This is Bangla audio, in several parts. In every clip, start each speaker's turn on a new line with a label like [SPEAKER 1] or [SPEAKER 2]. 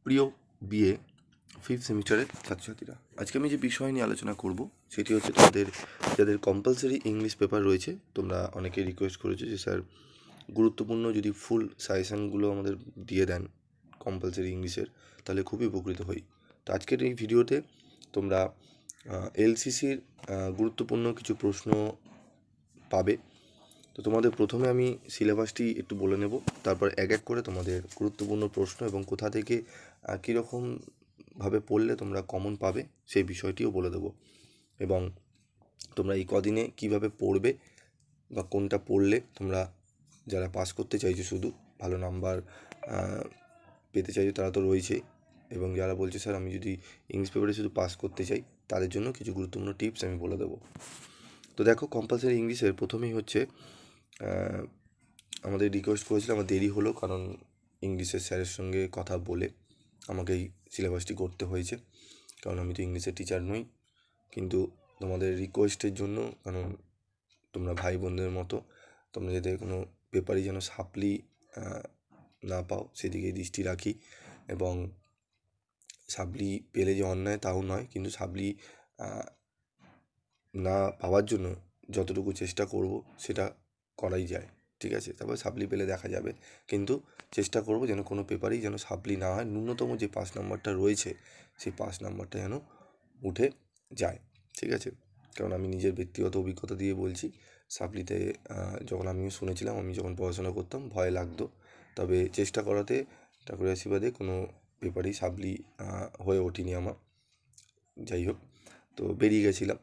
[SPEAKER 1] প্রিয় বিএ ফিফথ সেমিস্টারের ছাত্রছাত্রীরা, আজকে আমি যে বিষয় নিয়ে আলোচনা করব সেটি হচ্ছে তোমাদের যাদের কম্পালসারি ইংলিশ পেপার রয়েছে। তোমরা অনেকে রিকোয়েস্ট করেছো যে স্যার গুরুত্বপূর্ণ যদি ফুল সাজেশানগুলো আমাদের দিয়ে দেন কম্পালসারি ইংলিশের, তাহলে খুবই উপকৃত হই। তো আজকের এই ভিডিওতে তোমরা এলসিসির গুরুত্বপূর্ণ কিছু প্রশ্ন পাবে। তো তোমাদের প্রথমে আমি সিলেবাসটি একটু বলে নেব, তারপর এক এক করে তোমাদের গুরুত্বপূর্ণ প্রশ্ন এবং কোথা থেকে কীরকমভাবে পড়লে তোমরা কমন পাবে সেই বিষয়টিও বলে দেবো। এবং তোমরা এই কদিনে কিভাবে পড়বে বা কোনটা পড়লে তোমরা যারা পাস করতে চাইছো, শুধু ভালো নাম্বার পেতে চাইছো তারা তো রয়েছেই, এবং যারা বলছে স্যার আমি যদি ইংলিশ পেপারে শুধু পাস করতে চাই, তাদের জন্য কিছু গুরুত্বপূর্ণ টিপস আমি বলে দেবো। তো দেখো, কম্পালসারি ইংলিশের প্রথমেই হচ্ছে আমাদের রিকোয়েস্ট করেছিল, আমার দেরি হলো কারণ ইংলিশের স্যারের সঙ্গে কথা বলে আমাকে এই সিলেবাসটি করতে হয়েছে, কারণ আমি তো ইংলিশের টিচার নই। কিন্তু তোমাদের রিকোয়েস্টের জন্য, কারণ তোমরা ভাই বোনদের মতো, তোমরা যাতে কোনো পেপারই যেন সাপ্লি না পাও সেদিকে দৃষ্টি রাখি। এবং সাপ্লি পেলে যে অন্যায় তাও নয়, কিন্তু সাপ্লি না পাওয়ার জন্য যতটুকু চেষ্টা করব সেটা করাই যায়, ঠিক আছে। তারপর সাপ্লি পেলে দেখা যাবে, কিন্তু চেষ্টা করব যেন কোনো পেপারেই যেন সাপ্লি না হয়, ন্যূনতম যে 5 নম্বরটা রয়েছে সেই 5 নম্বরটা যেন উঠে যায়, ঠিক আছে। কারণ আমি নিজের ব্যক্তিগত অভিজ্ঞতা দিয়ে বলছি, সাপ্লিতে যখন আমিও শুনেছিলাম, আমি যখন পড়াশোনা করতাম ভয় লাগতো, তবে চেষ্টা করাতে ঠাকুরের আশীর্বাদে কোনো পেপারই সাপ্লি হয়ে ওঠেনি আমার। যাই হোক, তো বেরিয়ে গেছিলাম।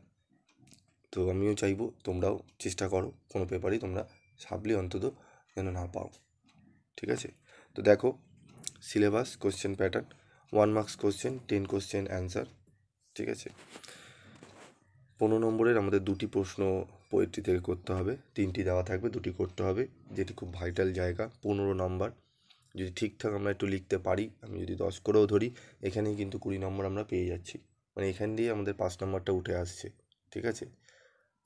[SPEAKER 1] তো আমিও চাইবো তোমরাও চেষ্টা করো কোনো পেপারই তোমরা সাপ্লি অন্তত যেন না পাও, ঠিক আছে। তো দেখো, syllabus, question pattern, 1 marks question, 10 question answer, ঠিক আছে। 15 নম্বরের আমাদের 2টি প্রশ্ন পোয়েট্রি থেকে করতে হবে, 3টি দেওয়া থাকবে, 2টি করতে হবে, যেটি খুব ভাইটাল জায়গা। 15 নম্বর যদি ঠিকঠাক আমরা একটু লিখতে পারি, আমি যদি 10 করেও ধরি, এখানেই কিন্তু 20 নম্বর আমরা পেয়ে যাচ্ছি, মানে এখান দিয়ে আমাদের 5 নম্বরটা উঠে আসছে, ঠিক আছে।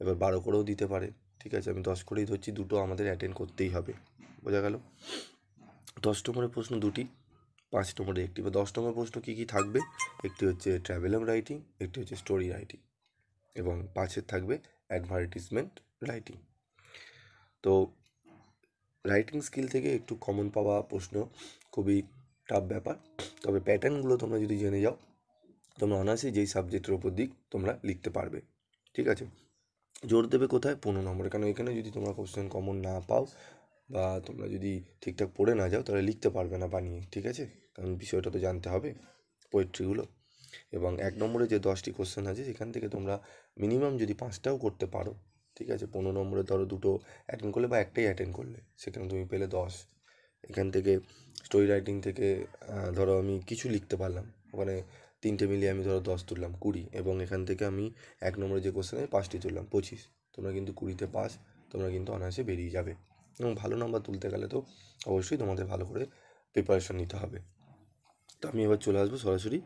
[SPEAKER 1] এবার 12 করেও দিতে পারে, ঠিক আছে, আমি 10 করেই ধরছি, দুটো আমাদের অ্যাটেন্ড করতেই হবে, বোঝা গেল। 10 নম্বরের প্রশ্ন 2টি, 5 নম্বরের 1টি। বা 10 নম্বর প্রশ্ন কী কী থাকবে, একটি হচ্ছে ট্রাভেলগ রাইটিং, একটি হচ্ছে স্টোরি রাইটিং, এবং 5-এর থাকবে অ্যাডভার্টিজমেন্ট রাইটিং। তো রাইটিং স্কিল থেকে একটু কমন পাওয়া প্রশ্ন খুবই টাফ ব্যাপার, তবে প্যাটার্নগুলো তোমরা যদি জেনে যাও, তোমরা অনায়াসেই যেই সাবজেক্টের ওপর দিক তোমরা লিখতে পারবে, ঠিক আছে। জোর দেবে কোথায়? 15 নম্বরে, কারণ এখানে যদি তোমরা কোশ্চেন কমন না পাও বা তোমরা যদি ঠিকঠাক পড়ে না যাও, তাহলে লিখতে পারবে না বানিয়ে, ঠিক আছে, কারণ বিষয়টা তো জানতে হবে পোয়েট্রিগুলো। এবং 1 নম্বরে যে 10টি কোশ্চেন আছে সেখান থেকে তোমরা মিনিমাম যদি 5টাও করতে পারো, ঠিক আছে। 15 নম্বরে ধরো 2টো অ্যাটেন্ড করলে বা একটাই অ্যাটেন্ড করলে, সেখানে তুমি পেলে 10। এখান থেকে স্টোরি রাইটিং থেকে ধরো আমি কিছু লিখতে পারলাম, ওখানে 3টে মিলিয়ে আমি ধরো 10 তুললাম, 20, এবং এখান থেকে আমি 1 নম্বরে যে কোশ্চেন আছে 5টি তুললাম, 25। তোমরা কিন্তু 20তে পাস, তোমরা কিন্তু অনায়াসে বেরিয়ে যাবে। এবং ভালো নাম্বার তুলতে গেলে তো অবশ্যই তোমাদের ভালো করে প্রিপারেশন নিতে হবে। তো আমি এবার চলে আসবো সরাসরি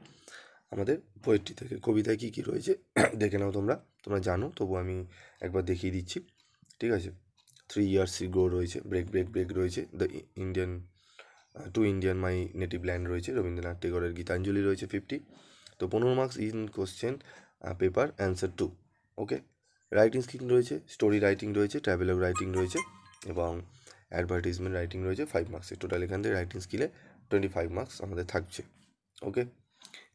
[SPEAKER 1] আমাদের পোয়েট্রি থেকে। কবিতায় কী কী রয়েছে দেখে নাও, তোমরা জানো, তবু আমি একবার দেখিয়ে দিচ্ছি, ঠিক আছে। 3 years ago রয়েছে, ব্রেক ব্রেক ব্রেক রয়েছে, the Indian to Indian my native land রয়েছে, রবীন্দ্রনাথ টেগরের গীতাঞ্জলি রয়েছে 50। তো 15 marks in question paper answer 2, okay. Writing skill রয়েছে, স্টোরি রাইটিং রয়েছে, ট্রাভেলগ রাইটিং রয়েছে, এবং অ্যাডভার্টিজমেন্ট রাইটিং রয়েছে 5 মার্কসের। টোটাল এখান থেকে রাইটিং স্কিলে 25 মার্কস আমাদের থাকছে, ওকে।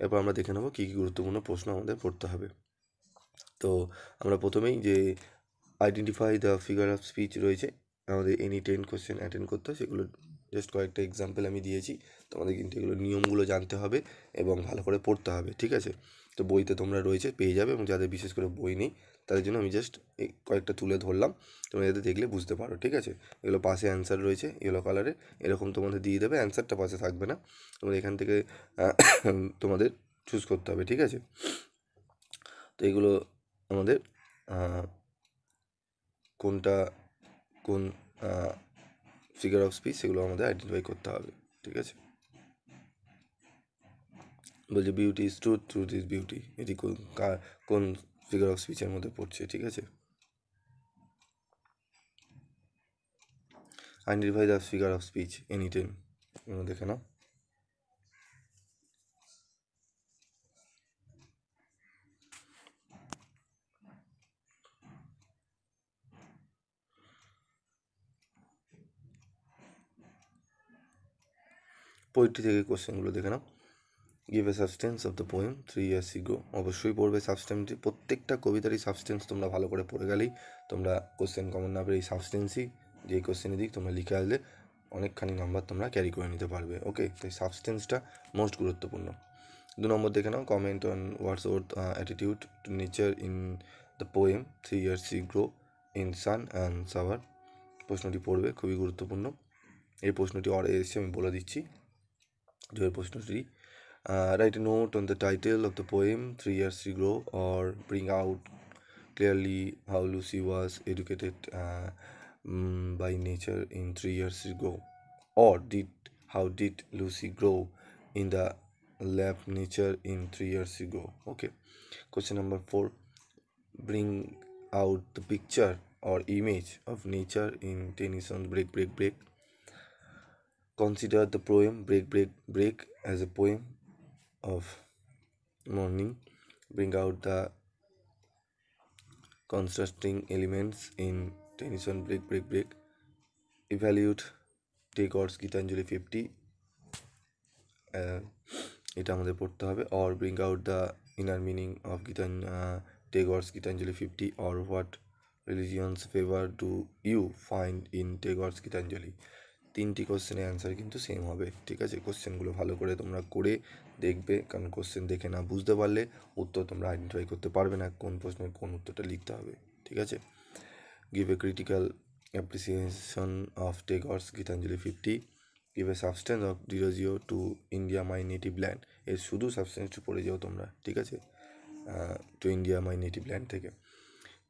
[SPEAKER 1] এরপর আমরা দেখে নেবো কী কী গুরুত্বপূর্ণ প্রশ্ন আমাদের পড়তে হবে। তো আমরা প্রথমেই যে identify the figure of speech রয়েছে, আমাদের এনি 10 কোশ্চেন অ্যাটেন্ড করতে হয়, সেগুলো জাস্ট কয়েকটা এক্সাম্পল আমি দিয়েছি, তোমাদের কিন্তু এগুলো নিয়মগুলো জানতে হবে এবং ভালো করে পড়তে হবে, ঠিক আছে। তো বইতে তোমরা রয়েছে পেয়ে যাবে, এবং যাদের বিশেষ করে বই নেই তাদের জন্য আমি জাস্ট এই কয়েকটা তুলে ধরলাম, তোমরা যাতে দেখলে বুঝতে পারো, ঠিক আছে। এগুলো পাশে অ্যান্সার রয়েছে ইয়েলো কালারে, এরকম তোমাদের দিয়ে দেবে, অ্যান্সারটা পাশে থাকবে না, তোমরা এখান থেকে তোমাদের চুজ করতে হবে, ঠিক আছে। তো এগুলো আমাদের কোনটা কোন ফিগার অফ স্পিচ সেগুলো আমাদের আইডেন্টিফাই করতে হবে, ঠিক আছে। বলছে beauty is truth, truth is beauty, এটি কোন ফিগার অফ স্পিচের মধ্যে পড়ছে, ঠিক আছে। Identify the figure of speech any 10, দেখে নাও। পোয়েট্রি থেকে কোশ্চেনগুলো দেখে নাও। Give a substance of the poem 3 years ago। অবশ্যই পড়বে সাবস্টেন্সটি, প্রত্যেকটা কবিতারই সাবস্টেন্স তোমরা ভালো করে পড়ে গেলেই তোমরা কোশ্চেন কমন না পেরে এই সাবস্টেন্সই যে কোশ্চেনের দিক তোমরা লিখে আসলে অনেকখানি নাম্বার তোমরা ক্যারি করে নিতে পারবে। ওকে, তো এই সাবস্টেন্সটা মোস্ট গুরুত্বপূর্ণ। 2 নম্বর দেখে নাও, comment on Wordsworth attitude to nature in the poem 3 years ago in sun and shower. প্রশ্নটি পড়বে, খুবই গুরুত্বপূর্ণ। এই প্রশ্নটি এসে আমি বলে দিচ্ছি যে এই প্রশ্নটি write a note on the title of the poem 3 years ago or bring out clearly how Lucy was educated by nature in 3 years ago, or how did Lucy grow in the lab nature in 3 years ago. Okay, question number 4, bring out the picture or image of nature in Tennyson's Break Break Break. Consider the poem Break Break Break as a poem of morning. Bring out the contrasting elements in Tennyson Break Break Break. Evaluate Tagore's Gitanjali 50, এটা আমাদের পড়তে হবে। or bring out the inner meaning of Tagore's Gitanjali 50, or what religion's favor do you find in Tagore's Gitanjali. 3টি কোশ্চেনের অ্যান্সার কিন্তু সেম হবে, ঠিক আছে? কোশ্চেনগুলো ভালো করে তোমরা করে দেখবে, কারণ কোশ্চেন দেখে না বুঝতে পারলে উত্তর তোমরা আইডেন্টিফাই করতে পারবে না কোন প্রশ্নের কোন উত্তরটা লিখতে হবে, ঠিক আছে? Give a critical appreciation of Tagore's Gitanjali 50। Give a substance of Derozio to India my native land. এর শুধু সাবস্টেন্সটি পড়ে যাও তোমরা, ঠিক আছে? To India my native land থেকে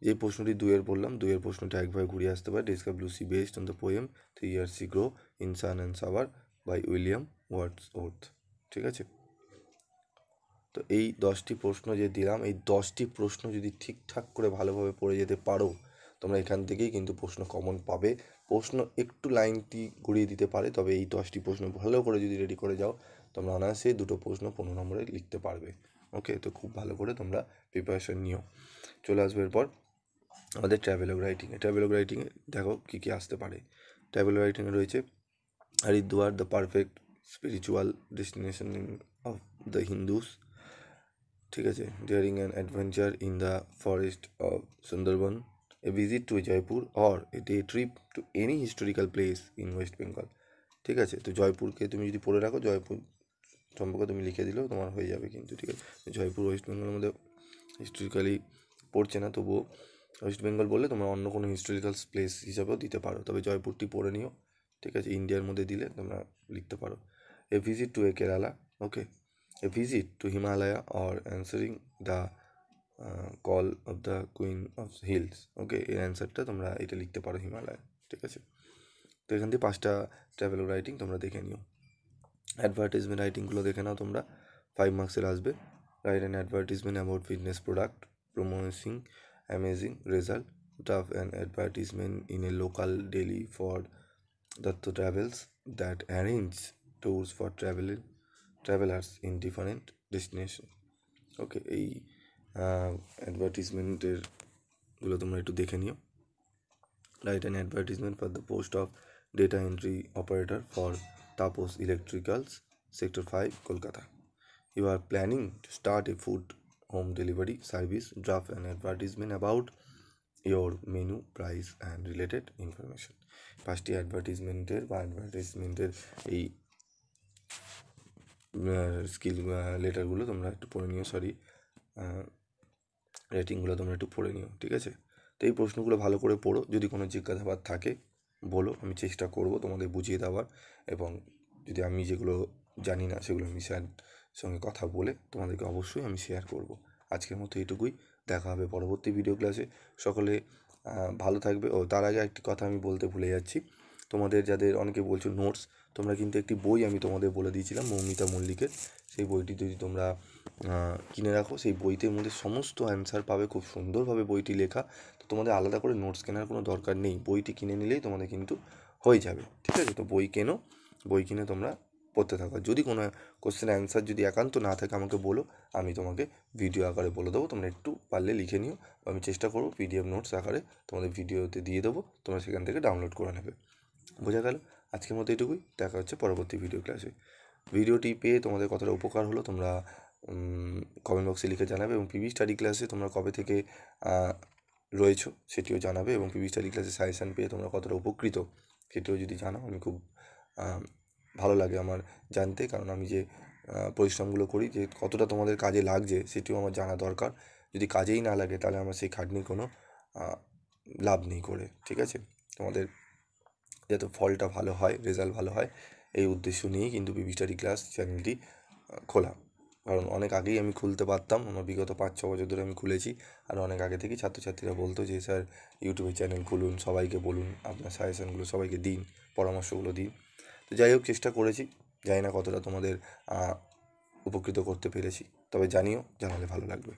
[SPEAKER 1] যে প্রশ্নটি 2-এর বললাম, 2-এর প্রশ্নটা একবার ঘুরিয়ে আসতে পারে। Describe Lucy based on the poem 3 years ago in sun and shower by William Wordsworth, ঠিক আছে? তো এই 10টি প্রশ্ন যে দিলাম, এই 10টি প্রশ্ন যদি ঠিকঠাক করে ভালোভাবে পড়ে যেতে পারো তোমরা এখান থেকেই কিন্তু প্রশ্ন কমন পাবে। প্রশ্ন একটু লাইনটি ঘুরিয়ে দিতে পারে, তবে এই 10টি প্রশ্ন ভালো করে যদি রেডি করে যাও তোমরা অনায়াসে 2টো প্রশ্ন 15 নম্বরে লিখতে পারবে। ওকে, তো খুব ভালো করে তোমরা প্রিপারেশন নিও। চলে আসবে এরপর আমাদের ট্রাভেলগ রাইটিংয়ে। ট্রাভেলগ রাইটিংয়ে দেখো কী কী আসতে পারে। ট্রাভেলগ রাইটিংয়ে রয়েছে Haridwar, the perfect spiritual destination of the Hindus, ঠিক আছে? Daring an adventure in the forest of Sundarban, a visit to Jaipur, or a day trip to any historical place in West Bengal, ঠিক আছে? তো জয়পুরকে তুমি যদি পড়ে রাখো, জয়পুর সম্পর্কে তুমি লিখে দিলেও তোমার হয়ে যাবে কিন্তু, ঠিক আছে? জয়পুর ওয়েস্ট বেঙ্গলের মধ্যে হিস্টোরিক্যালি পড়ছে না, তবুও ওয়েস্ট বেঙ্গল বললে তোমরা অন্য কোনো হিস্টোরিক্যাল প্লেস হিসাবেও দিতে পারো, তবে জয়পুরটি পড়ে নিও, ঠিক আছে? ইন্ডিয়ার মধ্যে দিলে তোমরা লিখতে পারো। A visit to a Kerala, okay, a visit to Himalaya, or answering the call of the queen of hills, okay, এর অ্যান্সারটা তোমরা এটা লিখতে পারো, হিমালয়, ঠিক আছে? তো এখান থেকে 5টা ট্রাভেলগ রাইটিং তোমরা দেখে নিও। অ্যাডভার্টাইজমেন্ট রাইটিংগুলো দেখে নাও তোমরা, 5 মার্কসের আসবে। Write an advertisement about fitness product promising amazing result, draft an advertisement in a local daily for Datta Travels that arrange tours for travelers in different destination, ওকে, এই অ্যাডভার্টিজমেন্টের গুলো তোমরা একটু দেখে নিও। Right an advertisement for the post of data entry operator for Tapas electricals, sector 5, Kolkata. You are planning to start a food home delivery service, draft an advertisement about your menu, price and related information. 5টি অ্যাডভার্টিজমেন্টের এই স্কিল লেটারগুলো তোমরা একটু পড়ে নিও, রেটিংগুলো তোমরা একটু পড়ে নিও, ঠিক আছে? তো এই প্রশ্নগুলো ভালো করে পড়ো, যদি কোনো জিজ্ঞাসাবাদ থাকে বলো, আমি চেষ্টা করব তোমাদের বুঝিয়ে দেওয়ার, এবং যদি আমি যেগুলো জানি না সেগুলো আমি স্যার সঙ্গে কথা বলে তোমাদেরকে অবশ্যই আমি শেয়ার করব। আজকের মতো এইটুকুই, দেখা হবে পরবর্তী ভিডিও ক্লাসে। সকলে ভালো থাকবে। ও তার আগে একটি কথা আমি বলতে ভুলে যাচ্ছি, তোমাদের যাদের অনেকে বলছো নোটস, তোমরা কিন্তু একটি বই আমি তোমাদের বলে দিয়েছিলাম মৌমিতা মল্লিকের, সেই বইটি যদি তোমরা কিনে রাখো, সেই বইটির মধ্যে সমস্ত অ্যান্সার পাবে, খুব সুন্দরভাবে বইটি লেখা। তো তোমাদের আলাদা করে নোটস কেনার কোনো দরকার নেই, বইটি কিনে নিলেই তোমাদের কিন্তু হয়ে যাবে, ঠিক আছে? তো বই কেনো, বই কিনে তোমরা পড়তে থাকো। যদি কোনো কোশ্চেন অ্যান্সার যদি একান্ত না থাকে আমাকে বলো, আমি তোমাকে ভিডিও আকারে বলে দেবো, তোমরা একটু পারলে লিখে নিও, আমি চেষ্টা করবো PDF নোটস আকারে তোমাদের ভিডিওতে দিয়ে দেবো, তোমরা সেখান থেকে ডাউনলোড করে নেবে। বোঝা গেল? আজকের মতো এটুকুই, দেখা হচ্ছে পরবর্তী ভিডিও ক্লাসে। ভিডিওটি পেয়ে তোমাদের কতটা উপকার হলো তোমরা কমেন্ট বক্সে লিখে জানাবে, এবং পিবি স্টাডি ক্লাসে তোমরা কবে থেকে রয়েছো সেটিও জানাবে, এবং পিবি স্টাডি ক্লাসে সাজেশান পেয়ে তোমরা কতটা উপকৃত সেটিও যদি জানাও, আমি খুব ভালো লাগে আমার জানতে, কারণ আমি যে পরিশ্রমগুলো করি যে কতটা তোমাদের কাজে লাগছে সেটিও আমার জানা দরকার। যদি কাজেই না লাগে তাহলে আমার সেই খাটনির কোনো লাভ নেই করে, ঠিক আছে? তোমাদের যাতে ফলটা ভালো হয়, রেজাল্ট ভালো হয়, এই উদ্দেশ্য নিয়েই কিন্তু পিবি স্টাডি ক্লাস চ্যানেলটি খোলা। কারণ অনেক আগেই আমি খুলতে পারতাম, আমার বিগত 5-6 বছর ধরে আমি খুলেছি, আর অনেক আগে থেকেই ছাত্রছাত্রীরা বলতো যে স্যার ইউটিউবে চ্যানেল খুলুন, সবাইকে বলুন, আপনার সাজেশনগুলো সবাইকে দিন, পরামর্শগুলো দিন। তো যাই হোক, চেষ্টা করেছি, জানি না কতটা তোমাদের উপকৃত করতে পেরেছি, তবে জানিও, জানালে ভালো লাগবে।